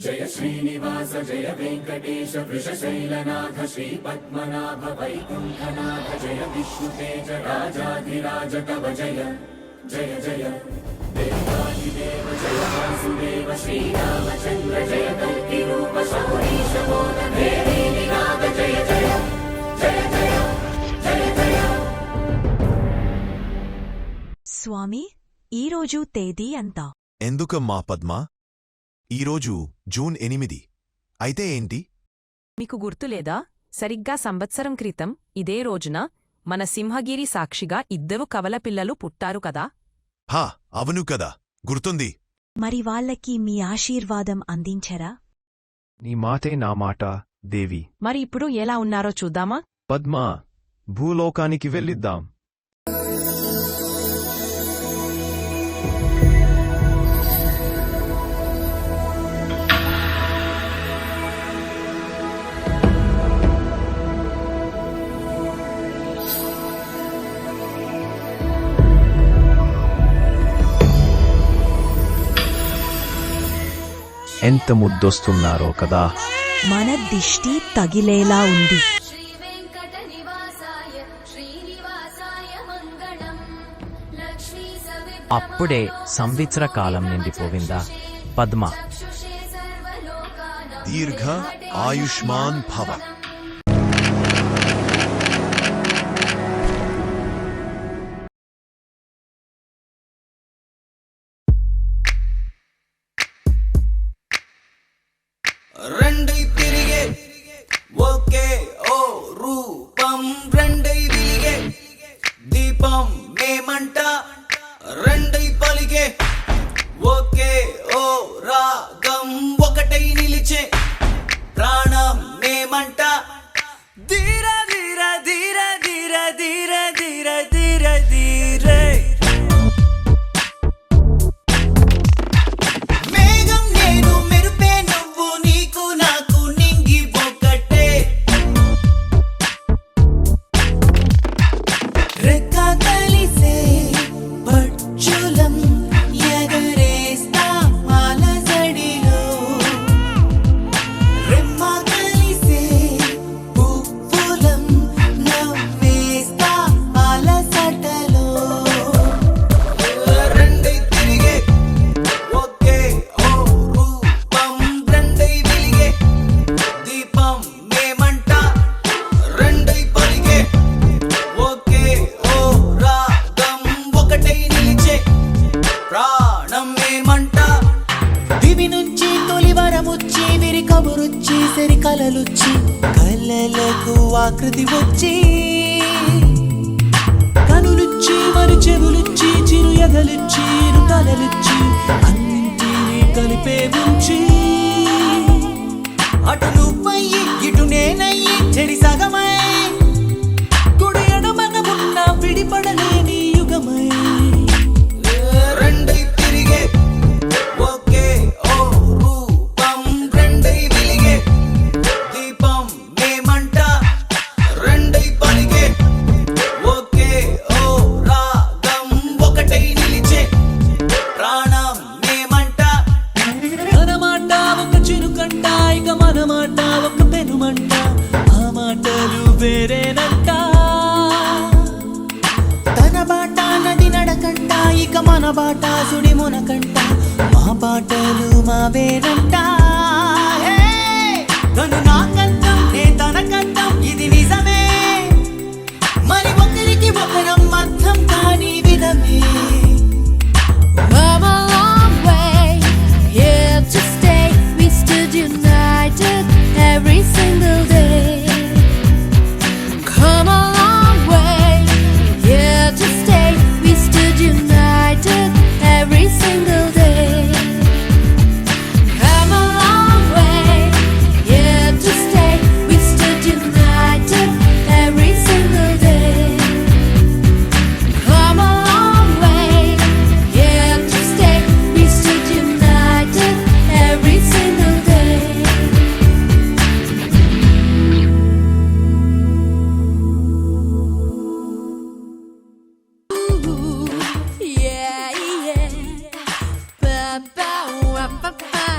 జయ శ్రీనివాస జయ వెంకటేశ వృషశైలనాథ శ్రీపద్మనాభ వైకుంఠనాథ జయ విష్ణుతేజ రాజాధిరాజ కవ జయ జయ జయ దేవాదిదేవ జయ వాసుదేవ శ్రీరామచంద్ర జయ కల్కి రూప శౌరీశ మోద దేవీ నినాద జయ జయ జయ జయ జయ జయ. స్వామి, ఈరోజు తేదీ ఎంత? ఎందుకమ్మా పద్మ? ఈరోజు జూన్ 8. అయితే ఏంటి? మీకు గుర్తులేదా? సరిగ్గా సంవత్సరం క్రితం ఇదే రోజున మన సింహగిరి సాక్షిగా 2 కవలపిల్లలు పుట్టారు కదా. హా, అవును కదా, గుర్తుంది. మరి వాళ్ళకి మీ ఆశీర్వాదం అందించరా? నీ మాటే నా మాట, దేవి. మరి ఇప్పుడు ఎలా ఉన్నారో చూద్దామా? పద్మా, భూలోకానికి వెళ్ళిద్దాం. ఎంత ముద్దొస్తున్నారో కదా. మన దిష్టి తగిలేలా ఉంది. అప్పుడే సంవత్సర కాలం నిండిపోయిందా పద్మ? దీర్ఘ ఆయుష్మాన్ భవ. రెండై తిరిగే ఒకే ఓ రూపం, రెండై విలిగే దీపం మేమంట, రెండై పలిగే ఒకే ఓ రాగం, ఒకటై నిలిచే ప్రాణం మేమంట. ధీర ధీర ధీర ధీర ధీర ధీర ధీర ధీరే మేఘం నేను మెరుపే నువ్వు, నీకు నాకు నింగి ఒకటే. రెక్క కలిసే పక్షులం ఎగరేస్తా అలజడిలో, రెమ్మ కలిసే పువ్వులం నవ్వేస్తా అలసటలో. రెండై తిరిగే ఒకే ఓ రూపం, రెండై వెలిగే దీపం మేమంట, రెండై పలిగే ఒకే ఓ రాగం, ఒకటై నిలిచే ప్రాణం మేమంట. దివి నుంచి తొలి వరముచ్చి, విరి కబురుచ్చి, సరి కలలుచ్చి, కలలకు ఆకృతి వచ్చి, కనులుచ్చి మరి చెవులుచ్చి, చిరు ఎదలుచ్చి, ఇరు తలలుచ్చి, అన్నింటినీ కలిపే ఉంచి, అటు నువ్వయ్యి ఇటు నేనయ్యి చెరి సగమై, కుడి ఎడమగ ఉన్న విడిపడలేని యుగమై. రెండై తిరిగే ఒకే ఓ రూపం, రెండై వెలిగే దీపం మేమంట, రెండై పలిగే ఒకే ఓ రాగం, ఒకటై నిలిచే ప్రాణం మేమంట. తన మాట ఒక చిరుకంట, ఇక మన మాట ఒక పెనుమంట, ఆ మాటలు వేరేనంట. తన బాట నది నడకంట, ఇక మన బాట సుడి మునకంట, మా బాటలు మావేనంట. హే! తను నాకంతం, నే తనకంతం, ఇది నిజమే. మరి ఒకరికి ఒకరం అర్థం కాని విధమే. Come a long way, here to stay. We stood united every single day. Come a long way, here to stay. We stood united every single day. Come a long way, here to stay. We stood united every single day. Come a long way, here to stay. We stood united every single day. Ooh, yeah, yeah. Ba, ba, wa, ba, ba.